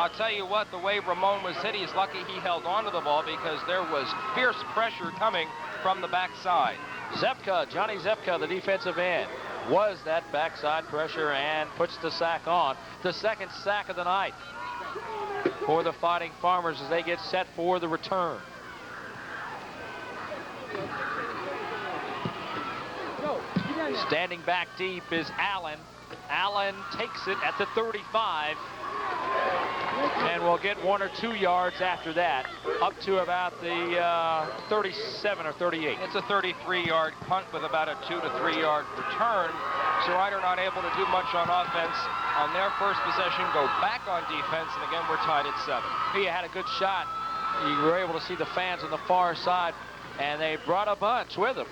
I'll tell you what, the way Ramon was hit, he's lucky he held onto the ball because there was fierce pressure coming from the backside. Zepka, Johnny Zepka, the defensive end, was that backside pressure and puts the sack on. The second sack of the night for the Fighting Farmers as they get set for the return. Standing back deep is Allen. Allen takes it at the 35 and will get 1 or 2 yards after that, up to about the 37 or 38. It's a 33-yard punt with about a 2 to 3 yard return. So Ryder not able to do much on offense on their first possession, go back on defense, and again we're tied at 7. He had a good shot. You were able to see the fans on the far side, and they brought a bunch with them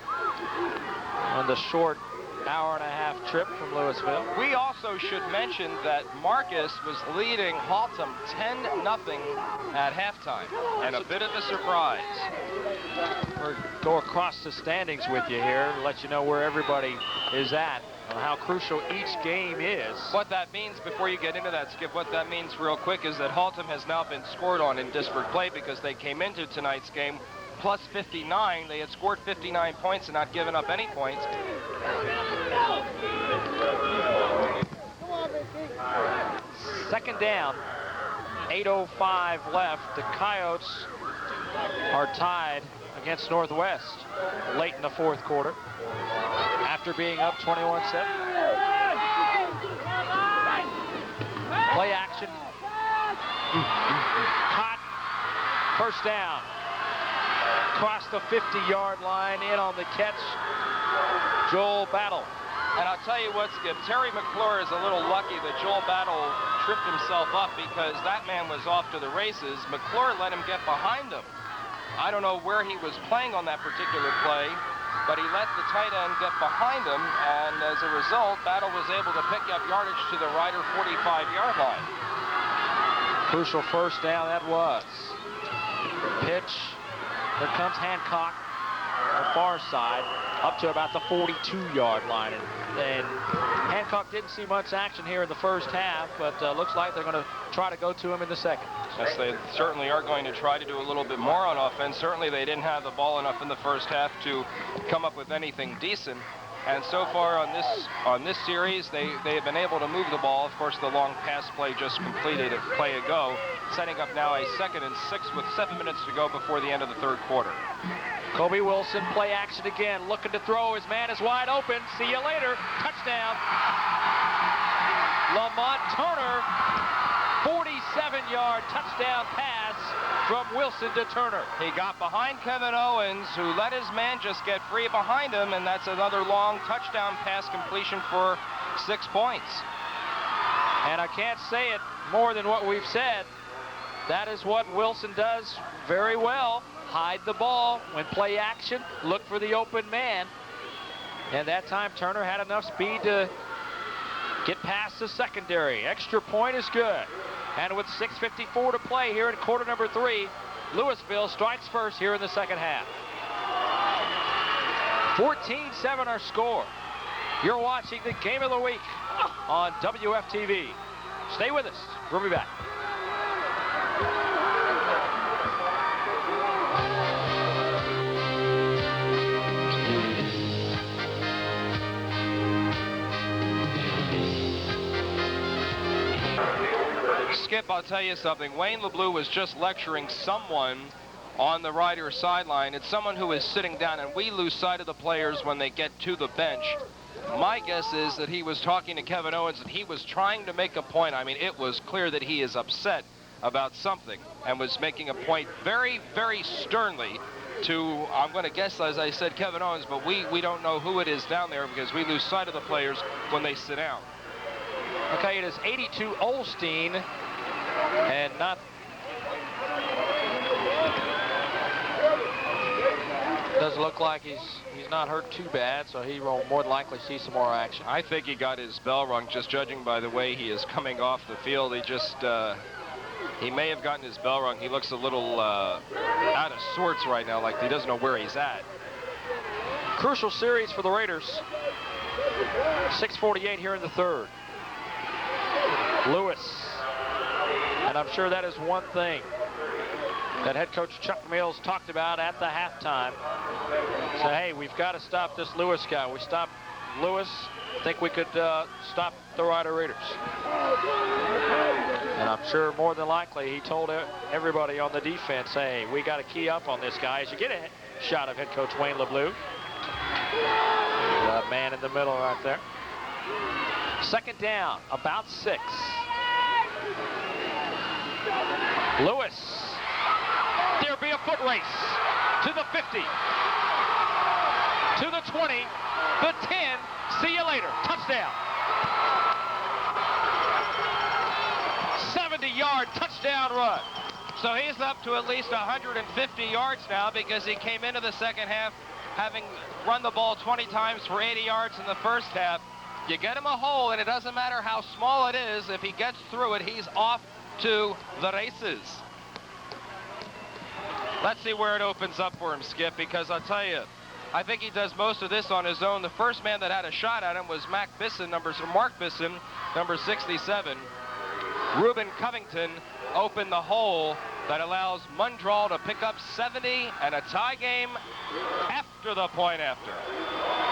on the short hour-and-a-half trip from Lewisville. We also should mention that Marcus was leading Haltom 10-0 at halftime, and a bit of a surprise. We'll go across the standings with you here to let you know where everybody is at and how crucial each game is. What that means, before you get into that, Skip, what that means real quick is that Haltom has now been scored on in district play because they came into tonight's game plus 59. They had scored 59 points and not given up any points. Second down, 8:05 left. The Coyotes are tied against Northwest late in the fourth quarter after being up 21-7. Play action. Caught. First down. Across the 50-yard line, in on the catch, Joel Battle. And I'll tell you what, Skip, Terry McClure is a little lucky that Joel Battle tripped himself up because that man was off to the races. McClure let him get behind him. I don't know where he was playing on that particular play, but he let the tight end get behind him, and as a result, Battle was able to pick up yardage to the Ryder 45-yard line. Crucial first down that was. Pitch. Here comes Hancock on the far side, up to about the 42-yard line. And Hancock didn't see much action here in the first half, but looks like they're going to try to go to him in the second. Yes, they certainly are going to try to do a little bit more on offense. Certainly they didn't have the ball enough in the first half to come up with anything decent. And so far on this series, they have been able to move the ball. Of course, the long pass play just completed a play ago, setting up now a 2nd and 6 with 7 minutes to go before the end of the third quarter. Kobe Wilson, play action again, looking to throw. His man is wide open. See you later. Touchdown. Lamont Turner, 47-yard touchdown pass from Wilson to Turner. He got behind Kevin Owens, who let his man just get free behind him, and that's another long touchdown pass completion for 6 points. And I can't say it more than what we've said. That is what Wilson does very well. Hide the ball when play action, look for the open man. And that time Turner had enough speed to get past the secondary. Extra point is good. And with 6:54 to play here in quarter number 3, Lewisville strikes first here in the second half. 14-7 our score. You're watching the game of the week on WFTV. Stay with us. We'll be back. Skip, I'll tell you something. Wayne LeBlue was just lecturing someone on the Ryder sideline. It's someone who is sitting down, and we lose sight of the players when they get to the bench. My guess is that he was talking to Kevin Owens, and he was trying to make a point. I mean, it was clear that he is upset about something and was making a point very, very sternly to, I'm going to guess, as I said, Kevin Owens, but we don't know who it is down there because we lose sight of the players when they sit down. Okay, it is 82 Olstein, and not... Doesn't look like he's not hurt too bad, so he will more than likely see some more action. I think he got his bell rung, just judging by the way he is coming off the field. He just, he may have gotten his bell rung. He looks a little out of sorts right now, like he doesn't know where he's at. Crucial series for the Raiders. 6:48 here in the third. Lewis And I'm sure that is one thing that head coach Chuck Mills talked about at the halftime. So, hey, we've got to stop this Lewis guy. We stopped Lewis. I think we could stop the Rider Raiders. And I'm sure more than likely he told everybody on the defense, hey, we got to key up on this guy. As you get a shot of head coach Wayne LeBlue. The man in the middle right there. Second down, about 6. Lewis. There'll be a foot race to the 50, to the 20, the 10. See you later. Touchdown. 70-yard touchdown run. So he's up to at least 150 yards now because he came into the second half having run the ball 20 times for 80 yards in the first half. You get him a hole, and it doesn't matter how small it is. If he gets through it, he's off to the races. Let's see where it opens up for him, Skip, because I'll tell you, I think he does most of this on his own. The first man that had a shot at him was Mark Bisson, number 67. Reuben Covington opened the hole that allows Mundral to pick up 70 and a tie game after the point after.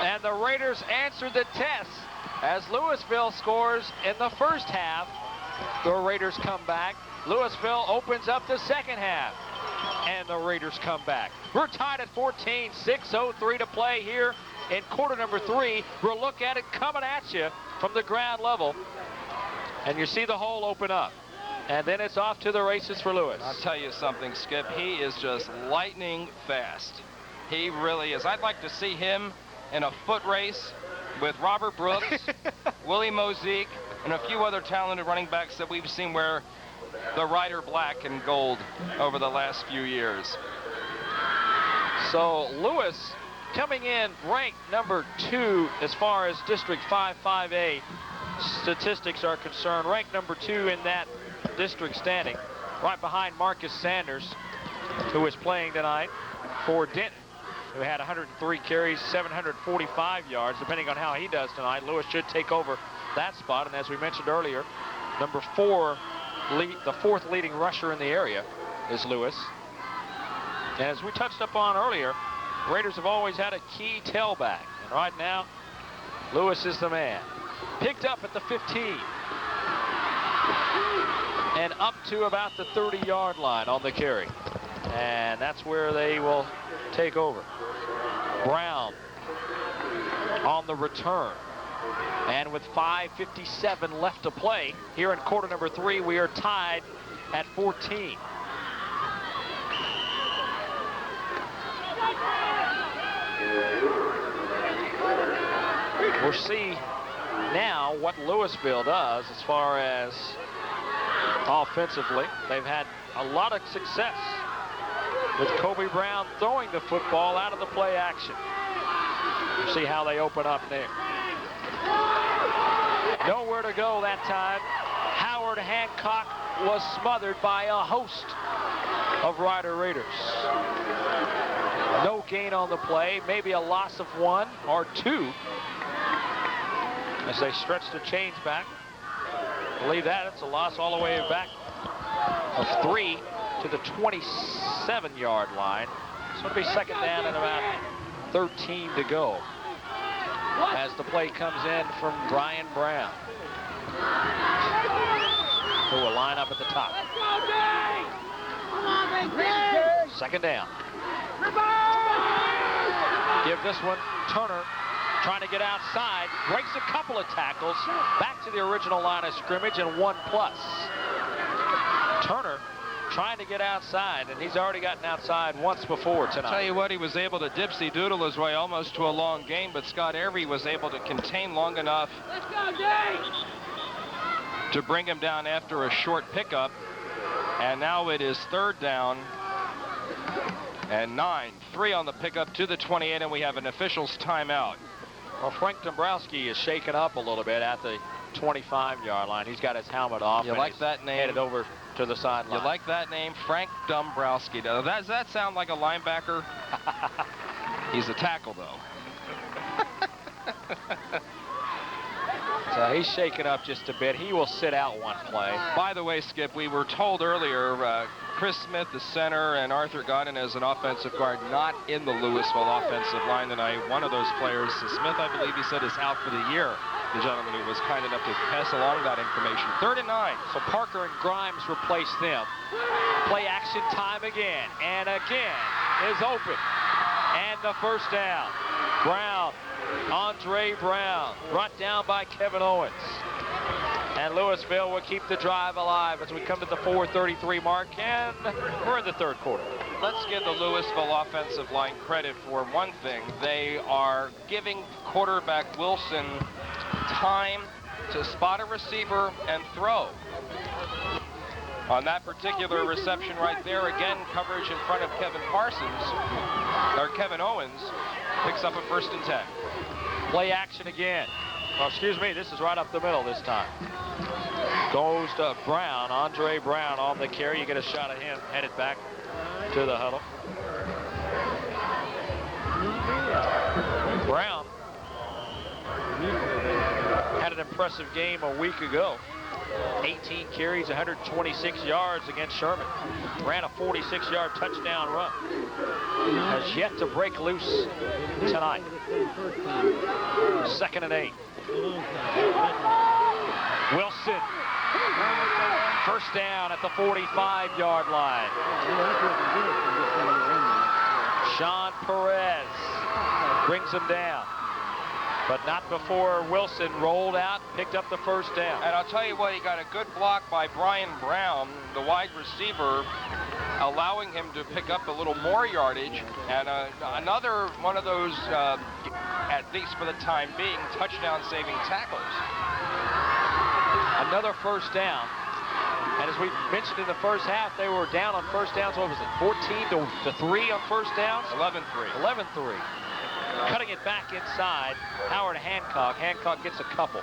And the Raiders answered the test as Lewisville scores in the first half. The Raiders come back. Lewisville opens up the second half. And the Raiders come back. We're tied at 14, 6:03 to play here in quarter number 3. We'll look at it coming at you from the ground level. And you see the hole open up. And then it's off to the races for Lewis. I'll tell you something, Skip. He is just lightning fast. He really is. I'd like to see him in a foot race with Robert Brooks, Willie Mozique, and a few other talented running backs that we've seen wear the Rider black and gold over the last few years. So Lewis coming in ranked number 2 as far as District 5-5A statistics are concerned. Ranked number 2 in that district standing, right behind Marcus Sanders, who is playing tonight for Denton, who had 103 carries, 745 yards. Depending on how he does tonight, Lewis should take over that spot. And as we mentioned earlier, number 4, the 4th leading rusher in the area is Lewis. And as we touched upon earlier, Raiders have always had a key tailback. And right now, Lewis is the man. Picked up at the 15. And up to about the 30-yard line on the carry. And that's where they will take over. Brown on the return. And with 5:57 left to play here in quarter number 3, we are tied at 14. We'll see now what Lewisville does as far as offensively. They've had a lot of success with Kobe Brown throwing the football out of the play action. We'll see how they open up there. Nowhere to go that time. Howard Hancock was smothered by a host of Rider Raiders. No gain on the play, maybe a loss of 1 or 2 as they stretch the chains back. Believe that, it's a loss all the way back of 3 to the 27-yard line. So it'll be second down and about 13 to go as the play comes in from Brian Brown, who will line up at the top. Second down. Give this one, Turner trying to get outside, breaks a couple of tackles, back to the original line of scrimmage and 1+. Turner trying to get outside, and he's already gotten outside once before tonight. I'll tell you what, he was able to dipsy doodle his way almost to a long gain, but Scott Avery was able to contain long enough to bring him down after a short pickup. And now it is third down and 9. 3 on the pickup to the 28, and we have an official's timeout. Well, Frank Dombrowski is shaken up a little bit at the 25-yard line. He's got his helmet off. You like that name? Headed over to the sideline. You like that name, Frank Dombrowski? Does that sound like a linebacker? He's a tackle, though. he's shaken up just a bit. He will sit out one play. By the way, Skip, we were told earlier, Chris Smith, the center, and Arthur Godden as an offensive guard, not in the Lewisville offensive line tonight. One of those players, Smith, I believe he said, is out for the year. The gentleman who was kind enough to pass along that information. 3rd and 9. So Parker and Grimes replace them. Play action time again, and again is open. And the first down. Brown, Andre Brown, brought down by Kevin Owens. And Lewisville will keep the drive alive as we come to the 4:33 mark, and we're in the 3rd quarter. Let's give the Lewisville offensive line credit for one thing. They are giving quarterback Wilson time to spot a receiver and throw. On that particular reception right there, again, coverage in front of Kevin Owens, picks up a 1st and 10. Play action again. Oh, excuse me, this is right up the middle this time. Goes to Brown, Andre Brown on the carry. You get a shot at him, headed back to the huddle. Brown had an impressive game a week ago. 18 carries, 126 yards against Sherman. Ran a 46-yard touchdown run. Has yet to break loose tonight. 2nd and 8. Wilson. 1st down at the 45-yard line. Sean Perez brings him down. But not before Wilson rolled out, picked up the 1st down. And I'll tell you what, he got a good block by Brian Brown, the wide receiver, allowing him to pick up a little more yardage. And another one of those, at least for the time being, touchdown-saving tackles. Another 1st down. And as we mentioned in the first half, they were down on 1st downs. What was it, 14 to 3 on 1st downs? 11-3. 11-3. Cutting it back inside, Howard Hancock. Hancock gets a couple.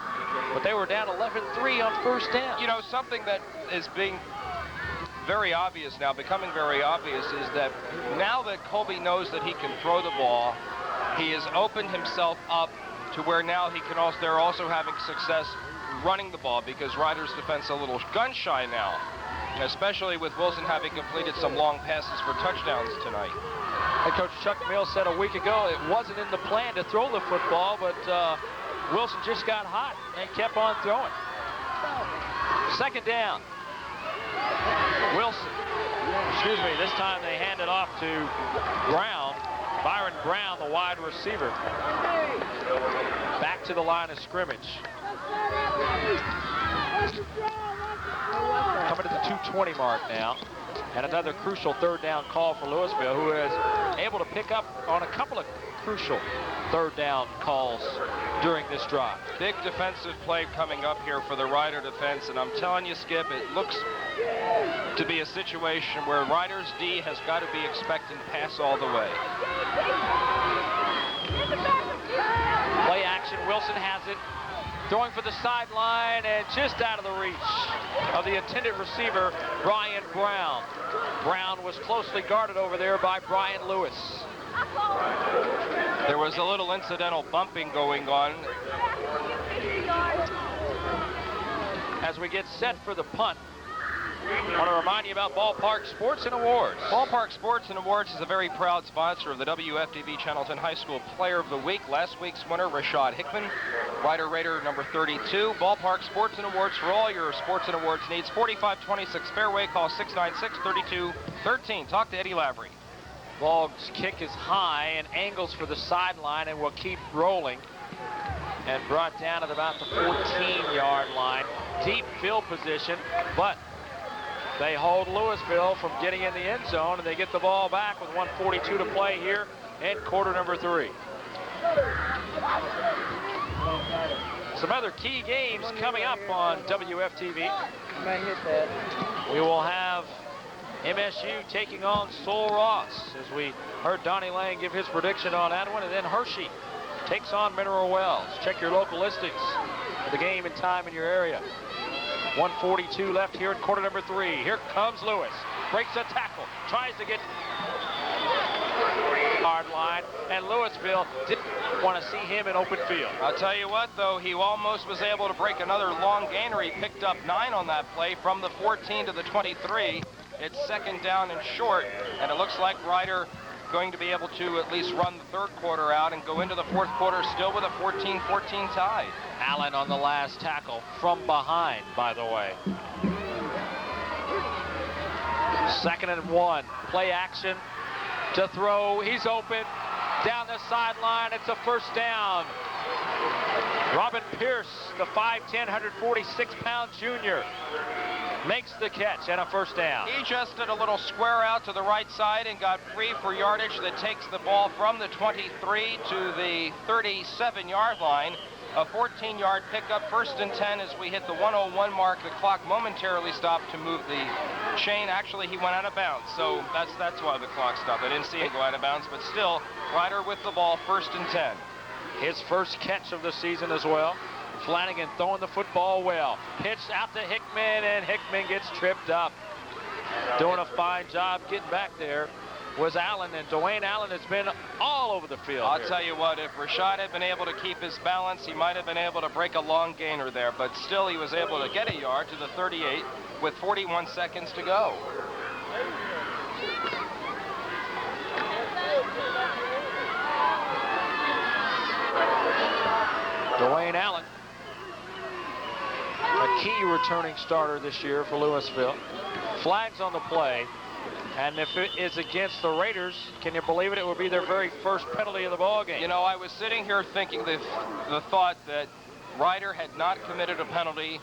But they were down 11-3 on 1st down. You know, something that is being very obvious now, becoming very obvious, is that now that Colby knows that he can throw the ball, he has opened himself up to where now he can also, they're also having success running the ball, because Riders defense a little gun shy now, especially with Wilson having completed some long passes for touchdowns tonight. Head coach Chuck Mills said a week ago it wasn't in the plan to throw the football, but Wilson just got hot and kept on throwing. 2nd down. Wilson. Excuse me, this time they hand it off to Brown. Byron Brown, the wide receiver. Back to the line of scrimmage. Coming to the 2:20 mark now. And another crucial 3rd down call for Lewisville, who is able to pick up on a couple of crucial 3rd down calls during this drive. Big defensive play coming up here for the Rider defense, and I'm telling you, Skip, it looks to be a situation where Riders D has got to be expecting pass all the way. Play action, Wilson has it. Throwing for the sideline and just out of the reach of the intended receiver, Brian Brown. Brown was closely guarded over there by Brian Lewis. There was a little incidental bumping going on. As we get set for the punt, I want to remind you about Ballpark Sports and Awards. Ballpark Sports and Awards is a very proud sponsor of the WFTV Channelton High School Player of the Week. Last week's winner, Rashad Hickman, Rider Raider number 32. Ballpark Sports and Awards for all your sports and awards needs. 4526 Fairway. Call 696-3213. Talk to Eddie Lavery. Ball's kick is high and angles for the sideline and will keep rolling. And brought down at about the 14-yard line. Deep field position, but they hold Lewisville from getting in the end zone, and they get the ball back with 1:42 to play here in quarter number 3. Some other key games coming up on WFTV. We will have MSU taking on Sol Ross, as we heard Donnie Lang give his prediction on that one, and then Hershey takes on Mineral Wells. Check your local listings for the game and time in your area. 1:42 left here in quarter number 3. Here comes Lewis. Breaks a tackle. Tries to get yard line, and Lewisville didn't want to see him in open field. I'll tell you what, though, he almost was able to break another long gainer. He picked up 9 on that play from the 14 to the 23. It's second down and short, and it looks like Ryder going to be able to at least run the third quarter out and go into the fourth quarter still with a 14-14 tie. Allen on the last tackle from behind, by the way. 2nd and 1. Play action to throw. He's open. Down the sideline. It's a first down. Robin Pierce, the 5'10", 146-pound junior, makes the catch and a first down. He just did a little square out to the right side and got free for yardage that takes the ball from the 23 to the 37-yard line. A 14-yard pickup, 1st and 10 as we hit the 101 mark. The clock momentarily stopped to move the chain. Actually, he went out of bounds, so that's why the clock stopped. I didn't see him go out of bounds, but still, Ryder with the ball, 1st and 10. His first catch of the season as well. Flanagan throwing the football well. Pitch out to Hickman, and Hickman gets tripped up. Doing a fine job getting back there was Allen, and Dwayne Allen has been all over the field. I'll tell you what, if Rashad had been able to keep his balance, he might have been able to break a long gainer there, but still he was able to get a yard to the 38 with 41 seconds to go. Dwayne Allen, a key returning starter this year for Lewisville. Flags on the play. And if it is against the Raiders, can you believe it? It will be their very first penalty of the ball game. You know, I was sitting here thinking the thought that Ryder had not committed a penalty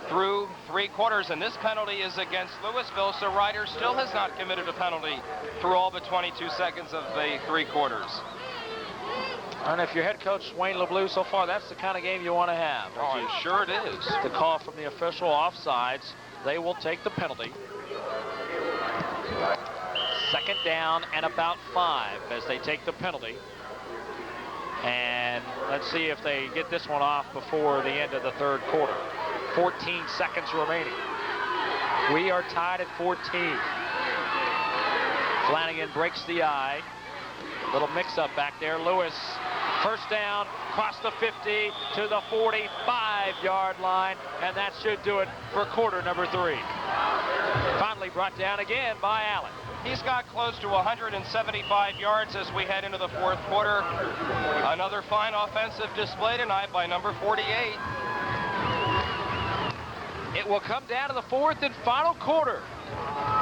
through 3 quarters, and this penalty is against Lewisville, so Ryder still has not committed a penalty through all but 22 seconds of the 3 quarters. And if you're head coach Wayne LeBlue so far, that's the kind of game you want to have. Oh, I'm sure it is. The call from the official offsides, they will take the penalty. 2nd down and about 5 as they take the penalty. And let's see if they get this one off before the end of the 3rd quarter. 14 seconds remaining. We are tied at 14. Flanagan breaks the eye. Little mix-up back there. Lewis, first down, across the 50 to the 45-yard line, and that should do it for quarter number 3. Finally brought down again by Allen. He's got close to 175 yards as we head into the 4th quarter. Another fine offensive display tonight by number 48. It will come down to the 4th and final quarter.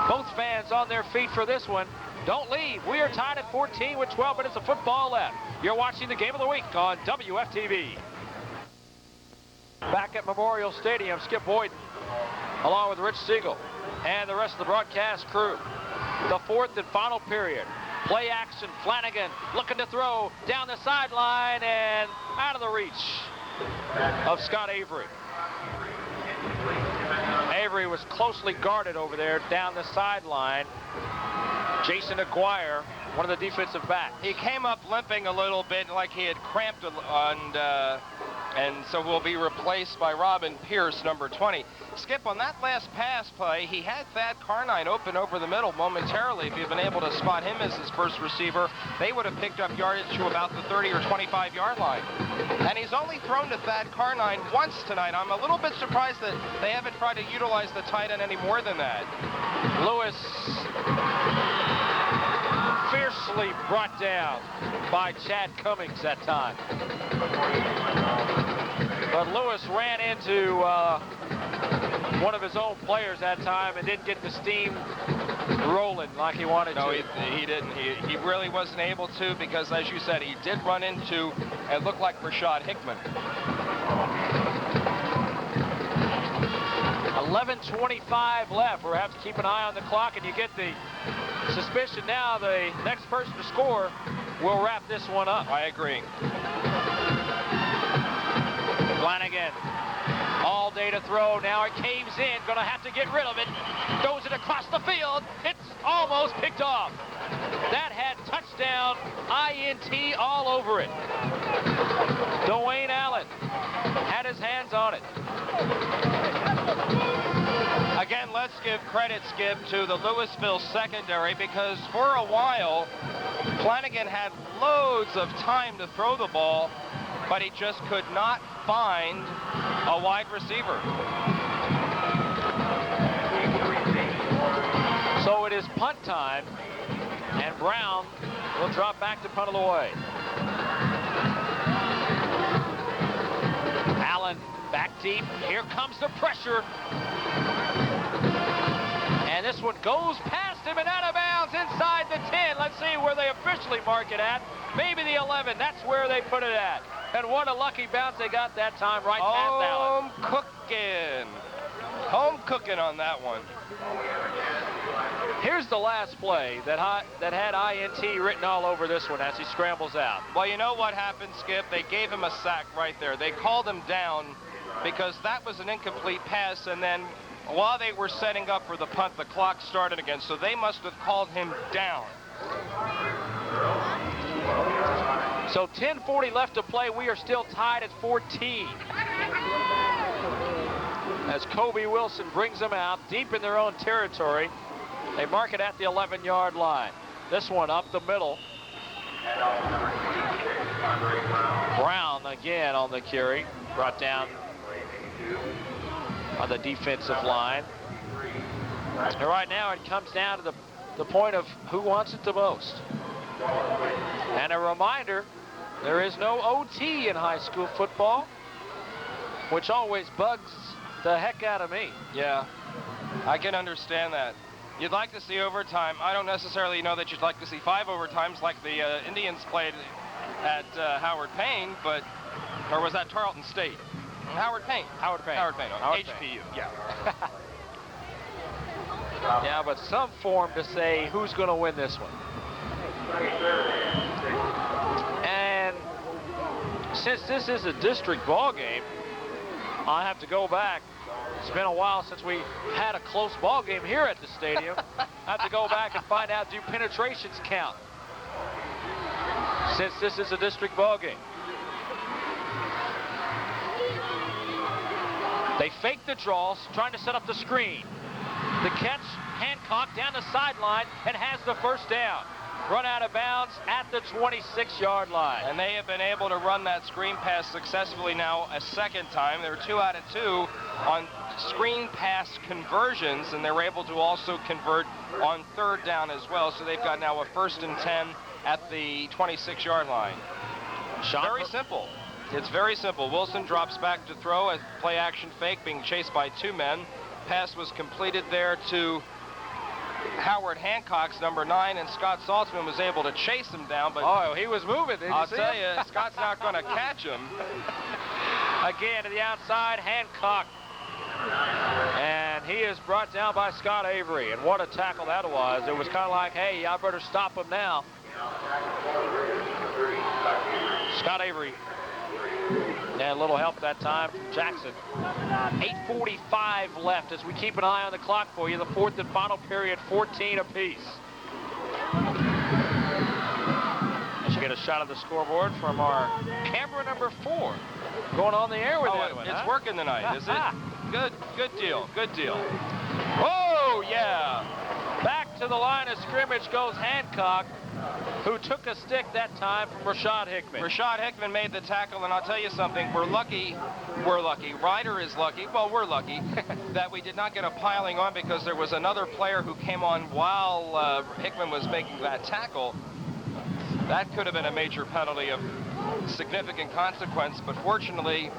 Both fans on their feet for this one. Don't leave. We are tied at 14 with 12 minutes of football left. You're watching the Game of the Week on WFTV. Back at Memorial Stadium, Skip Boyden, along with Rich Siegel and the rest of the broadcast crew. The 4th and final period. Play action. Flanagan looking to throw down the sideline and out of the reach of Scott Avery. Avery was closely guarded over there down the sideline. Jason Aguirre, one of the defensive backs. He came up limping a little bit like he had cramped, and so will be replaced by Robin Pierce, number 20. Skip, on that last pass play, he had Thad Carnine open over the middle momentarily. If you've been able to spot him as his first receiver, they would have picked up yardage to about the 30 or 25-yard line. And he's only thrown to Thad Carnine once tonight. I'm a little bit surprised that they haven't tried to utilize the tight end any more than that. Lewis fiercely brought down by Chad Cummings that time. But Lewis ran into one of his own players that time and didn't get the steam rolling like he wanted to. No, he didn't. He really wasn't able to because, as you said, he did run into and looked like Rashad Hickman. 11:25 left. We'll have to keep an eye on the clock, and you get the suspicion now the next person to score will wrap this one up. I agree. Flanagan, all day to throw. Now it caves in. Going to have to get rid of it. Throws it across the field. It's almost picked off. That had touchdown, INT all over it. Dwayne Allen had his hands on it. Again, let's give credit, Skip, to the Lewisville secondary, because for a while, Flanagan had loads of time to throw the ball, but he just could not find a wide receiver. So it is punt time, and Brown will drop back to punt it away. Allen back deep. Here comes the pressure. And this one goes past him and out of bounds inside the 10. Let's see where they officially mark it at. Maybe the 11. That's where they put it at. And what a lucky bounce they got that time, right past Allen. Home cooking on that one. Here's the last play that had INT written all over this one as he scrambles out. Well, you know what happened, Skip? They gave him a sack right there. They called him down because that was an incomplete pass, and then while they were setting up for the punt, the clock started again, so they must have called him down. So 10:40 left to play. We are still tied at 14. As Kobe Wilson brings them out deep in their own territory. They mark it at the 11-yard line. This one up the middle. Brown again on the carry. Brought down on the defensive line. And right now it comes down to the point of who wants it the most. And a reminder, there is no OT in high school football, which always bugs the heck out of me. Yeah, I can understand that. You'd like to see overtime. I don't necessarily know that you'd like to see 5 overtimes like the Indians played at Howard Payne, but, or was that Tarleton State? Howard Payne. Howard Payne. HPU, yeah. Yeah, but some form to say who's going to win this one. And since this is a district ball game, I'll have to go back. It's been a while since we had a close ball game here at the stadium. I have to go back and find out, do penetrations count? Since this is a district ball game. They fake the draws, trying to set up the screen. The catch, Hancock down the sideline and has the first down. Run out of bounds at the 26-yard line. And they have been able to run that screen pass successfully now a second time. They're 2 out of 2 on screen pass conversions, and they're able to also convert on 3rd down as well. So they've got now a 1st and 10 at the 26-yard line. Very simple. It's very simple. Wilson drops back to throw, a play action fake, being chased by 2 men. Pass was completed there to Howard Hancock's number 9, and Scott Saltzman was able to chase him down, but he was moving. I'll tell you, Scott's not going to catch him. Again to the outside, Hancock, and he is brought down by Scott Avery. And what a tackle that was! It was kind of like, hey, I better stop him now. Scott Avery. And a little help that time from Jackson. 8:45 left as we keep an eye on the clock for you. The 4th and final period, 14 apiece. As you get a shot of the scoreboard from our camera number 4 going on the air with that one. It's working tonight, is it? Good deal. Oh, yeah. Back to the line of scrimmage goes Hancock, who took a stick that time from Rashad Hickman. Rashad Hickman made the tackle, and I'll tell you something, we're lucky, Ryder is lucky, well, we're lucky, that we did not get a piling on, because there was another player who came on while Hickman was making that tackle. That could have been a major penalty of significant consequence, but fortunately,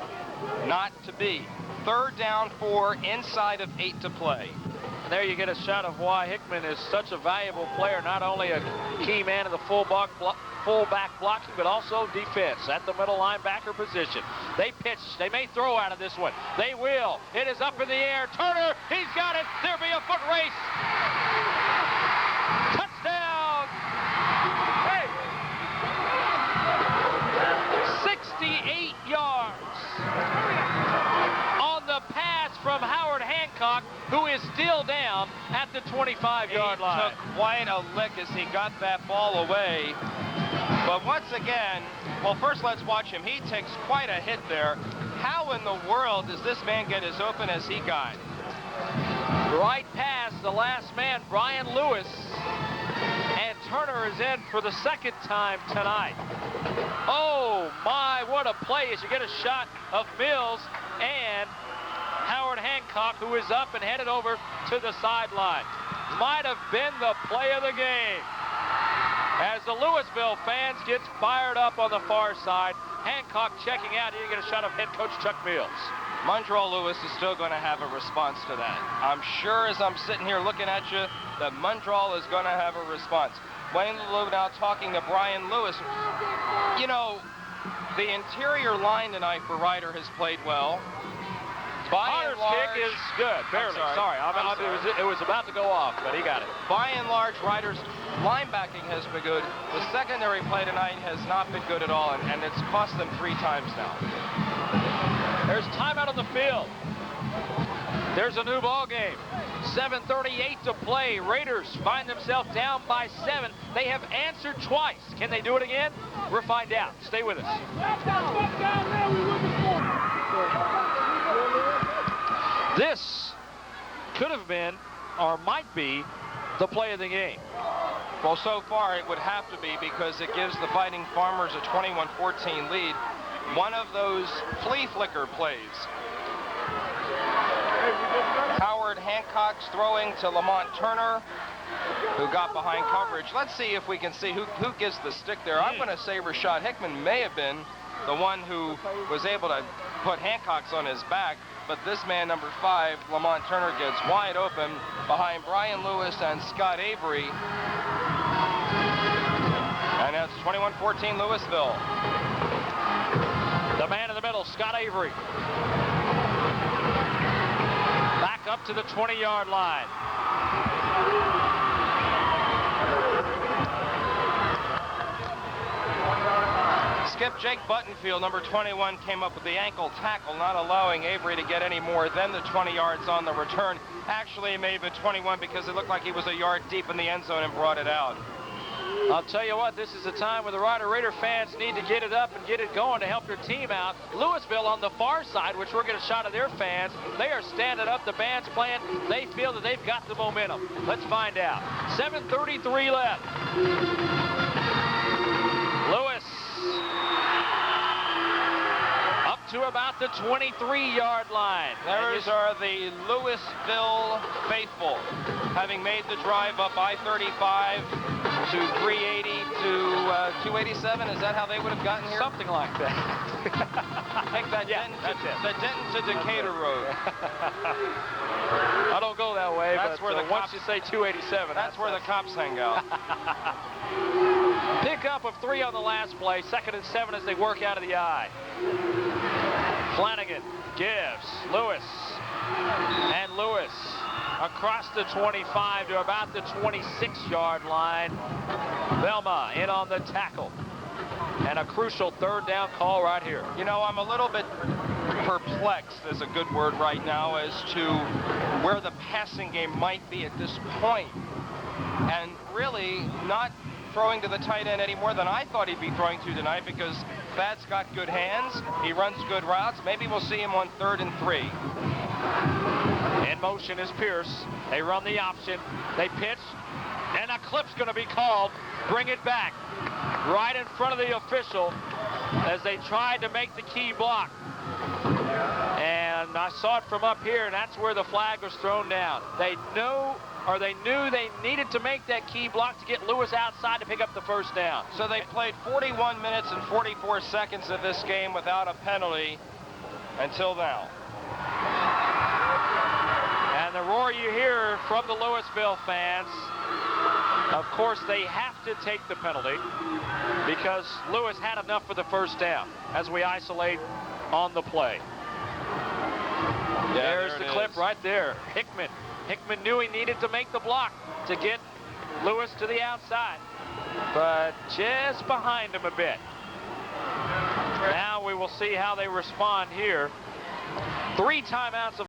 not to be. 3rd down, 4, inside of 8 to play. And there you get a shot of why Hickman is such a valuable player, not only a key man in the fullback blocking, but also defense at the middle linebacker position. They pitch. They may throw out of this one. They will. It is up in the air. Turner, he's got it. There'll be a foot race. Touchdown. Hey. 68 yards on the pass from Howard Hancock, who is still down at the 25-yard line. He took quite a lick as he got that ball away. But once again, well, first let's watch him. He takes quite a hit there. How in the world does this man get as open as he got? Right past the last man, Brian Lewis. And Turner is in for the second time tonight. Oh my, what a play as you get a shot of Mills and Howard Hancock, who is up and headed over to the sideline. Might have been the play of the game. As the Lewisville fans get fired up on the far side, Hancock checking out. You get a shot of head coach Chuck Mills. Montrell Lewis is still going to have a response to that. I'm sure as I'm sitting here looking at you that Montrell is going to have a response. Wayne LeBlue now talking to Brian Lewis. You know, the interior line tonight for Ryder has played well. Potter's kick is good, barely. Sorry. It was about to go off, but he got it. By and large, Ryder's linebacking has been good. The secondary play tonight has not been good at all, and it's cost them 3 times now. There's timeout on the field. There's a new ball game. 7:38 to play. Raiders find themselves down by 7. They have answered twice. Can they do it again? We'll find out. Stay with us. This could have been, or might be, the play of the game. Well, so far it would have to be, because it gives the Fighting Farmers a 21-14 lead. One of those flea flicker plays. Howard Hancock's throwing to Lamont Turner, who got behind coverage. Let's see if we can see who gets the stick there. I'm going to say Rashad Hickman may have been the one who was able to put Hancock's on his back, but this man, number 5, Lamont Turner, gets wide open behind Brian Lewis and Scott Avery. And that's 21-14 Lewisville. The man in the middle, Scott Avery. Back up to the 20-yard line. Skip Jake Buttonfield, number 21, came up with the ankle tackle, not allowing Avery to get any more than the 20 yards on the return. Actually, it may have been 21 because it looked like he was a yard deep in the end zone and brought it out. I'll tell you what, this is a time where the Ryder Raider fans need to get it up and get it going to help their team out. Lewisville on the far side, which we're getting a shot of their fans, they are standing up, the band's playing. They feel that they've got the momentum. Let's find out. 7:33 left. Lewis up to about the 23-yard line. Those are the Lewisville faithful, having made the drive up I-35 to 380 to 287. Is that how they would have gotten here? Something like that. Take that, yeah, the Denton to Decatur road. I don't go that way, that's but where the once cops, you say 287. That's where the cops hang out. Pickup of 3 on the last play. 2nd and 7 as they work out of the eye. Flanagan gives Lewis, and Lewis across the 25 to about the 26-yard line. Velma in on the tackle. And a crucial 3rd down call right here. You know, I'm a little bit perplexed, is a good word right now, as to where the passing game might be at this point. And really not throwing to the tight end any more than I thought he'd be throwing to tonight, because Thad's got good hands. He runs good routes. Maybe we'll see him on 3rd and 3. In motion is Pierce. They run the option. They pitch. And a clip's going to be called. Bring it back. Right in front of the official as they tried to make the key block. And I saw it from up here, and that's where the flag was thrown down. They knew they needed to make that key block to get Lewis outside to pick up the 1st down. So they played 41 minutes and 44 seconds of this game without a penalty until now. And the roar you hear from the Lewisville fans, of course, they have to take the penalty because Lewis had enough for the 1st down as we isolate on the play. Yeah, There's the clip right there. Hickman knew he needed to make the block to get Lewis to the outside, but just behind him a bit. Now we will see how they respond here. 3 timeouts